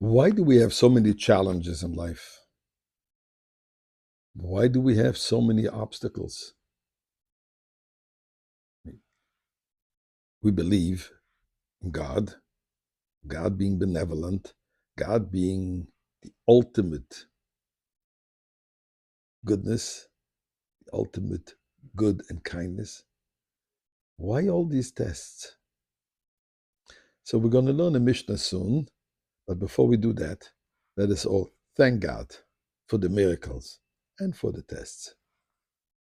Why do we have so many challenges in life? Why do we have so many obstacles? We believe in God, God being benevolent, God being the ultimate goodness, the ultimate good and kindness. Why all these tests? So we're going to learn a Mishnah soon, but before we do that, let us all thank God for the miracles and for the tests.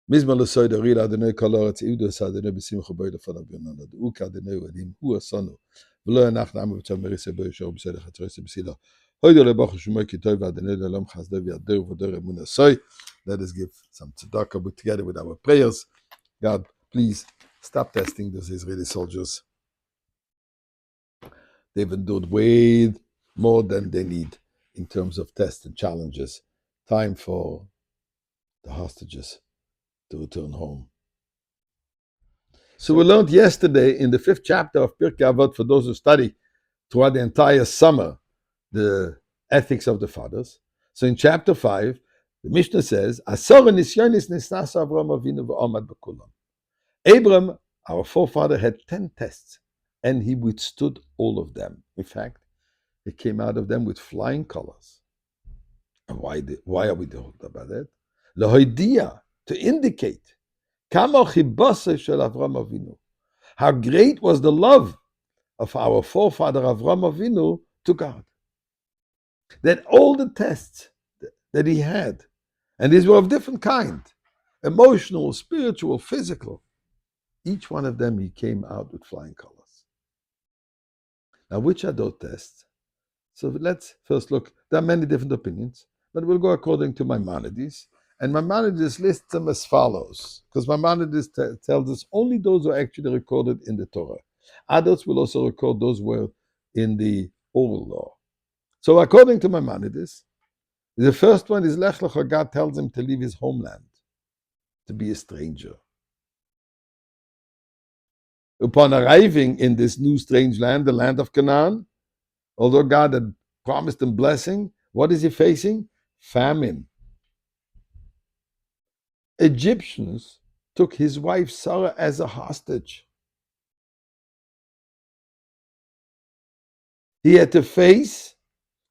מזמן לסויד הריל אדוני כל הארץ עבדו עשה אדוני בשמחה בו לפניו ובינונו דעו כאדוני אלוהים הוא עשנו ולא אנחנו עמו בצל מריסה בו ישור בסדר חצרסה בסילו הוידו לבחו שמו כי טוב ואדוני לעולם חסדו וידור ודור אמון עשוי. Let us give some tzedakah together with our prayers. God, please stop testing those Israeli soldiers. They've endured way more than they need in terms of tests and challenges. Time for the hostages to return home. So we learned yesterday in the 5th chapter of Pirkei Avot, for those who study throughout the entire summer the ethics of the fathers. So in chapter 5, the Mishnah says, Asor nisyonis nisnasa Avram Avinu v'omad b'kulam. Abram, our forefather, had 10 tests, and he withstood all of them. In fact, he came out of them with flying colors. And why are we talking about that? Lahoidia, to indicate how great was the love of our forefather Avram Avinu to God. That all the tests that he had, and these were of different kind, emotional, spiritual, physical, each one of them he came out with flying colors. Now, which are those tests? So let's first look. There are many different opinions, but we'll go according to Maimonides. And Maimonides lists them as follows, because Maimonides tells us only those who are actually recorded in the Torah. Others will also record those who were in the oral law. So according to Maimonides, the first one is Lech Lecha. God tells him to leave his homeland, to be a stranger. Upon arriving in this new strange land, the land of Canaan, although God had promised him blessing, what is he facing? Famine. Egyptians took his wife Sarah as a hostage. He had to face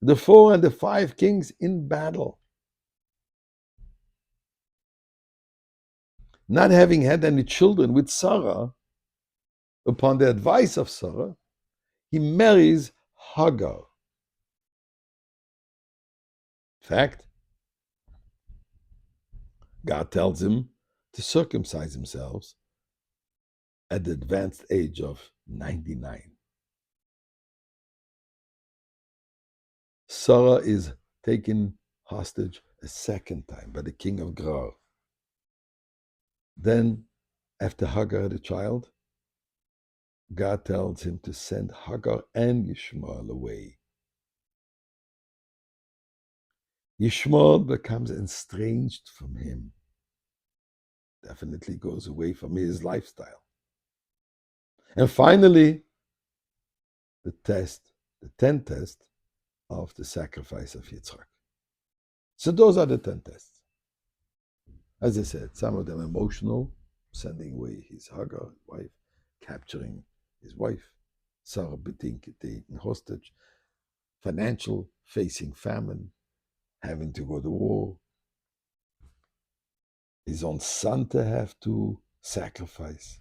the 4 and the 5 kings in battle. Not having had any children with Sarah, upon the advice of Sarah, he marries Hagar. In fact, God tells him to circumcise himself at the advanced age of 99. Sarah is taken hostage a second time by the king of Gerar. Then, after Hagar had a child, God tells him to send Hagar and Yishmael away. Yishmael becomes estranged from him. Definitely goes away from his lifestyle. And finally, the 10th test of the sacrifice of Yitzchak. So those are the 10 tests. As I said, some of them emotional, sending away his Hagar wife, capturing his wife, Sarah being taken hostage, financial, facing famine, having to go to war, his own son to have to sacrifice.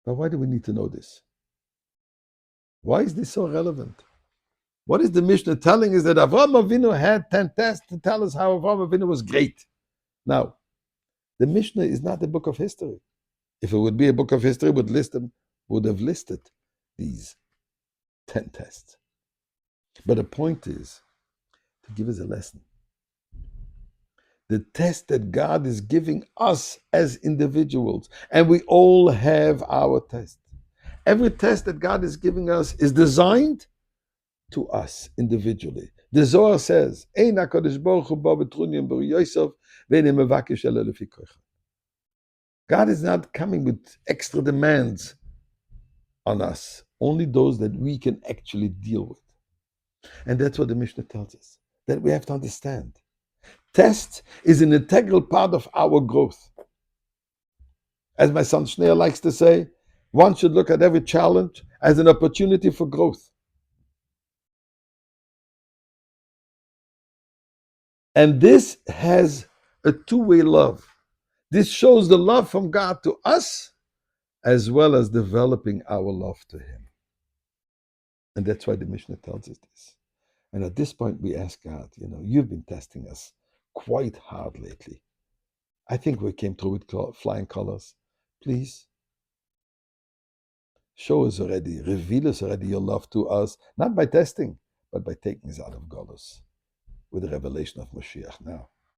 But why do we need to know this? Why is this so relevant? What is the Mishnah telling us? That Avraham Avinu had 10 tests to tell us how Avraham Avinu was great. Now, the Mishnah is not a book of history. If it would be a book of history, would have listed these 10 tests. But the point is to give us a lesson. The test that God is giving us as individuals, and we all have our test. Every test that God is giving us is designed to us individually. The Zohar says, God is not coming with extra demands on us, only those that we can actually deal with. And that's what the Mishnah tells us, that we have to understand. Test is an integral part of our growth. As my son Schneer likes to say, one should look at every challenge as an opportunity for growth. And this has a two-way love. This shows the love from God to us, as well as developing our love to Him. And that's why the Mishnah tells us this. And at this point, we ask God, you've been testing us quite hard lately. I think we came through with flying colors. Please, show us already, reveal us already your love to us, not by testing, but by taking us out of Golus with the revelation of Mashiach now.